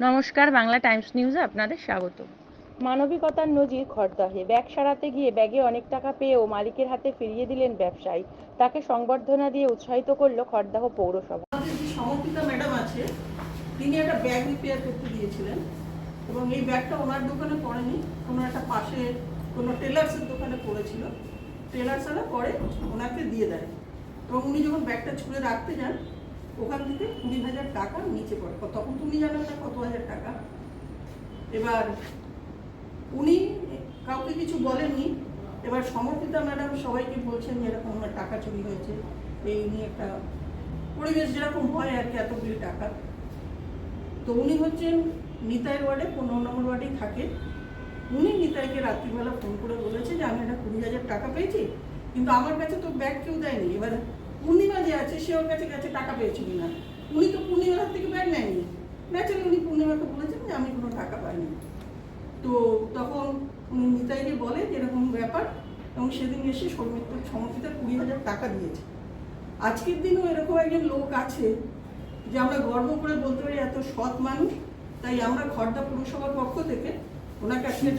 নমস্কার, বাংলা টাইমস নিউজে আপনাদের স্বাগত। মানবিকতার নজির খড়দহে। ব্যাগ সারাতে গিয়ে ব্যাগে অনেক টাকা পেয়েও মালিকের হাতে ফিরিয়ে দিলেন ব্যবসায়ী। তাকে সংবর্ধনা দিয়ে উৎসাহিত করল খড়দহ পৌরসভা। সমর্পিতা ম্যাডাম আছে, তিনি একটা ব্যাগ রিপেয়ার করতে দিয়েছিলেন এবং এই ব্যাগটা ওনার দোকানে পড়েনি, কোনো একটা পাশে কোনো টেলার্সের দোকানে পড়েছিল। টেলার্সরা পরে ওনাকে দিয়ে দেয় এবং উনি যখন ব্যাগটা ছুঁড়ে রাখতে যান ওখান থেকে 20,000 টাকা নিচে পড়ে। তখন তো উনি জানেন না কত হাজার টাকা। এবার উনি কাউকে কিছু বলেননি। এবার সমর্পিতা ম্যাডাম সবাইকে বলছেন যে এরকম আমার টাকা চুরি হয়েছে, এই নিয়ে একটা পরিবেশ যেরকম হয় আর কি, এতগুলি টাকা। তো উনি হচ্ছেন নিতাইয়ের ওয়ার্ডে 15 নম্বর ওয়ার্ডেই থাকে। উনি নিতাইকে রাত্রিবেলা ফোন করে বলেছে যে আমি একটা 20,000 টাকা পেয়েছি, কিন্তু আমার কাছে তো ব্যাগ কেউ দেয়নি। এবার পূর্ণিমা যে আছে সে ওর কাছে কাছে টাকা পেয়েছি কিনা, উনি তো পূর্ণিমার থেকে ব্যাগ নেয়নি। ন্যাচারালি উনি পূর্ণিমাকে বলেছেন যে আমি কোনো টাকা পাইনি। তো তখন উনি নিতাইকে বলে যে এরকম ব্যাপার, এবং সেদিন এসে সমর্পিতা 20,000 টাকা দিয়েছে। আজকের দিনেও এরকম একজন লোক আছে যে আমরা গর্ব করে বলতে পারি এত সৎ মানুষ। তাই আমরা খড়দা পৌরসভার পক্ষ থেকে ওনাকে আজকে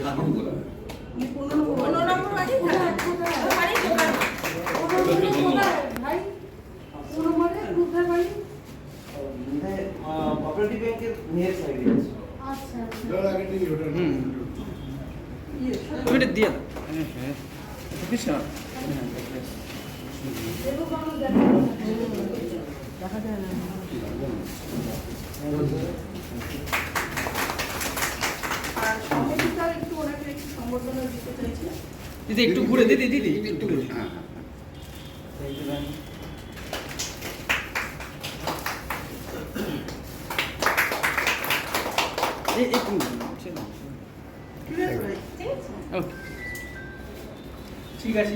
দেখা যায় না। আর সমর্পিতা একটু ওনাকে একটু সম্বর্ধনা দিতে চাইছি। দিদি একটু ঘুরে, দিদি দিদি একটু ঘুরে। হ্যাঁ ঠিক আছে।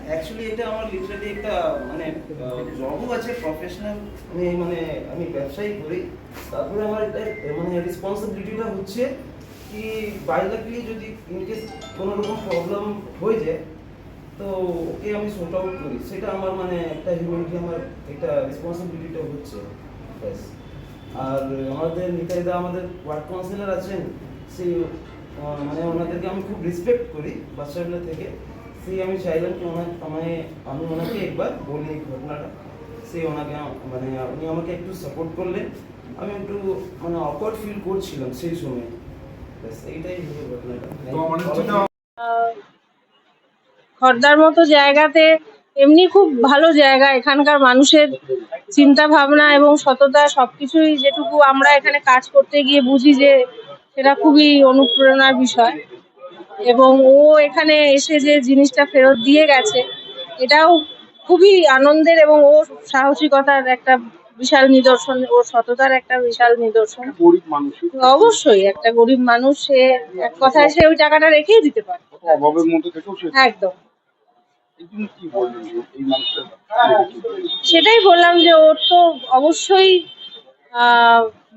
অ্যাকচুয়ালি এটা আমার লিটারালি একটা মানে জবও আছে, প্রফেশনাল। আমি ব্যবসায়ী করি। তারপরে আমার এটা মানে রেসপন্সিবিলিটিটা হচ্ছে কি বাইলাকলি যদি ইনকেস কোনো রকম প্রবলেম হয়ে যায় তো ওকে আমি সর্ট আউট করি। সেটা আমার মানে একটা হিউম্যানিটি, আমার একটা রেসপন্সিবিলিটিটা হচ্ছে ব্যাস। আর আমাদের নিতাইদা আমাদের ওয়ার্ড কাউন্সিলর আছেন, সেই মানে ওনাদেরকে আমি খুব রেসপেক্ট করি বাচ্চাবেলা থেকে। সেই আমি চাইলাম কি আমি ওনাকে একবার বলি এই ঘটনাটা। সেই ওনাকে মানে উনি আমাকে একটু সাপোর্ট করলেন। আমি একটু মানে অকওয়ার্ড ফিল করছিলাম সেই সময়, ব্যাস এইটাই হলো ঘটনাটা। খড়দার মতো জায়গাতে এমনি খুব ভালো জায়গা, এখানকার মানুষের চিন্তা ভাবনা এবং সততা সবকিছুই যেটুকু আমরা এখানে কাজ করতে গিয়ে বুঝি যে সেটা খুবই অনুপ্রেরণার বিষয়। এবং ও এখানে এসে যে জিনিসটা ফেরত দিয়ে গেছে এটাও খুবই আনন্দের, এবং ও সাহসিকতার একটা বিশাল নিদর্শন, ওর সততার একটা বিশাল নিদর্শন। অবশ্যই একটা গরিব মানুষ, সে এক কথায় সে ওই টাকাটা রেখেই দিতে পারে একদম। সেটাই বললাম যে ওর তো অবশ্যই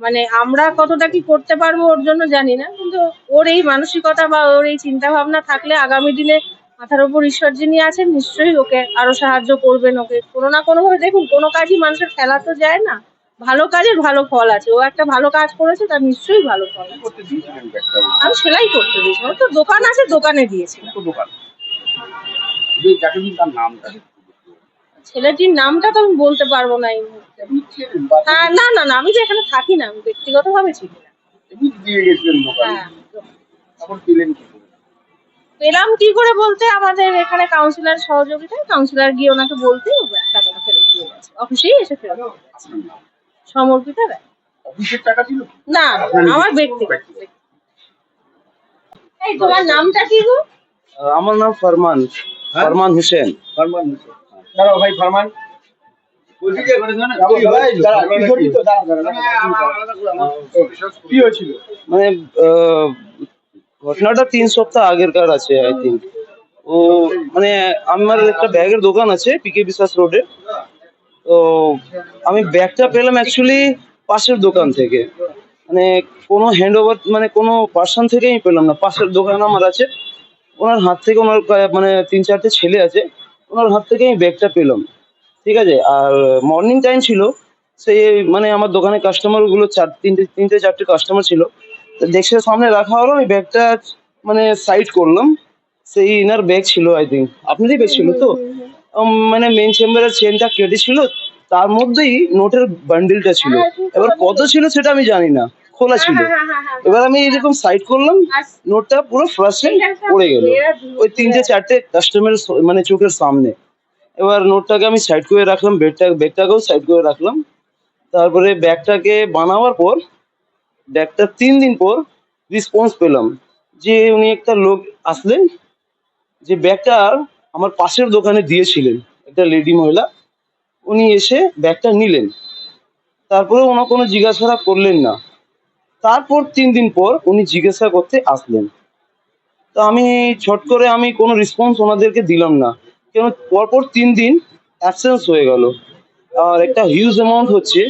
মানে আমরা কতটা কি করতে পারবো ওর জন্য জানি না, কিন্তু ওর এই মানসিকতা বা ওর এই চিন্তা ভাবনা থাকলে আগামী দিনে মাথার উপর ঈশ্বর যিনি আছেন নিশ্চয়ই ওকে আরো সাহায্য করবেন। ওকে কোনো না কোনো ভাবে, দেখুন কোনো কাজই মানুষের ফেলা তো যায় না, ভালো কাজের ভালো ফল আছে। ও একটা ভালো কাজ করেছে, তার নিশ্চয়ই ভালো ফল আছে। আমি সেলাই করতে দিয়েছি, ওর তো দোকান আছে, দোকানে দিয়েছি। ছেলেটির নামটা তো আমি বলতে পারবো না এই মুহূর্তে। হ্যাঁ, না না না, আমি তো এখানে থাকি না, আমি ব্যক্তিগত ভাবে চিনি না। হ্যাঁ, পেলাম কি করে বলতে, আমাদের এখানে কাউন্সিলর সহযোগিতায় কাউন্সিলর গিয়ে ওনাকে বলতে টাকাটা ফেরত দিয়ে গেছে, অফিসেই এসে ফেরত দিয়ে গেছে। সমর্পিতা রায়। না, আমার ব্যক্তিগত। এই তোমার নামটা কি গো? আমার নাম ফরমান হোসেন। মানে ঘটনাটা 3 সপ্তাহ আগেরকার আছে আই থিঙ্ক। ও মানে আমার একটা ব্যাগের দোকান আছে পিকে বিশ্বাস রোডে। তো আমি ব্যাগটা পেলাম অ্যাকচুয়ালি পাশের দোকান থেকে, মানে কোনো হ্যান্ড ওভার মানে কোনো পার্সন থেকে আমি পেলাম না। পাশের দোকান আমার আছে, ওনার হাত থেকে ওনার মানে 3-4টে ছেলে আছে, ওনার হাত থেকে আমি ব্যাগটা পেলাম, ঠিক আছে। আর মর্নিং টাইম ছিল, সেই মানে আমার দোকানে কাস্টমারগুলো তিনটে চারটে কাস্টমার ছিল, তো ডেস্কের সামনে রাখা হলো, আমি ব্যাগটা মানে সাইড করলাম। সেই ইনার ব্যাগ ছিল, আই থিঙ্ক আপনারই ব্যাগ ছিল তো। মানে মেন চেম্বারের চেনটা কেটেছিল, তার মধ্যেই নোটের বান্ডিলটা ছিল। এবার কত ছিল সেটা আমি জানি না, খোলা ছিল। এবার আমি এরকম সাইড করলাম, নোটটা পুরো ফ্লাশে পড়ে গেল ওই তিনটে চারটে কাস্টমারের মানে চোখের সামনে। এবার নোটটাকে আমি সাইড করে রাখলাম, ব্যাগটাকেও সাইড করে রাখলাম। তারপরে ব্যাগটাকে বানাবার পর, ব্যাগটা 3 দিন পর রেসপন্স পেলাম যে উনি একটা লোক আসলেন, যে ব্যাগটা আমার পাশের দোকানে দিয়েছিলেন, একটা লেডি মহিলা। উনি এসে ব্যাগটা নিলেন, তারপরে ওনার কোনো জিজ্ঞাসা করলেন না। তারপর 3 দিন পর উনি জিজ্ঞাসা করতে আসলেন, তো আমি ছট করে আমি কোনো রেসপন্স ওনাদেরকে দিলাম না, কেন পরপর 3 দিন অ্যাবসেন্স হয়ে গেল। আর একটা হিউজ অ্যামাউন্ট হচ্ছে,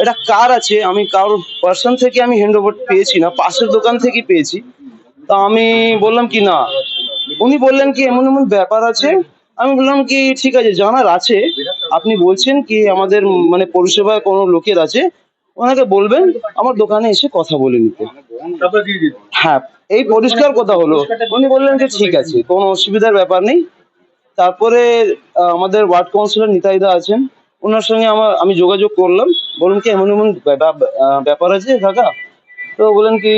এটা কার আছে, আমি কারোর পার্সন থেকে আমি হ্যান্ড ওভার পেয়েছি না, পাশের দোকান থেকেই পেয়েছি। তা আমি বললাম কি না, উনি বললেন কি এমন এমন ব্যাপার আছে। আমি বললাম কি ঠিক আছে, জানার আছে, আপনি বলছেন কি আমাদের মানে পরিষেবায় কোনো লোকের আছে, ওনাকে বলবেন আমার দোকানে এসে কথা বলে নিতে। হ্যাঁ, এই পরিষ্কার কথা হলো। উনি বললেন যে ঠিক আছে, কোনো অসুবিধার ব্যাপার নেই। তারপরে আমাদের ওয়ার্ড কাউন্সিলর নিতাইদা আছেন, ওনার সঙ্গে আমি যোগাযোগ করলাম, বলুন কি এমন এমন ব্যাপার আছে কাকা। তো বলেন কি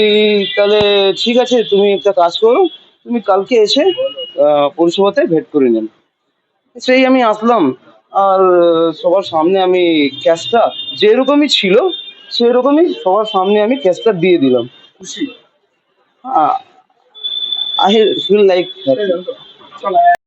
তাহলে ঠিক আছে, তুমি একটা কাজ করো, তুমি কালকে এসে পরিষেবাতে ভেট করে নেন। সেই আমি আসলাম, আর সবার সামনে আমি ক্যাশটা যেরকমই ছিল সেরকমই সবার সামনে আমি ক্যাশটা দিয়ে দিলাম। খুশি, আই ফিল লাইক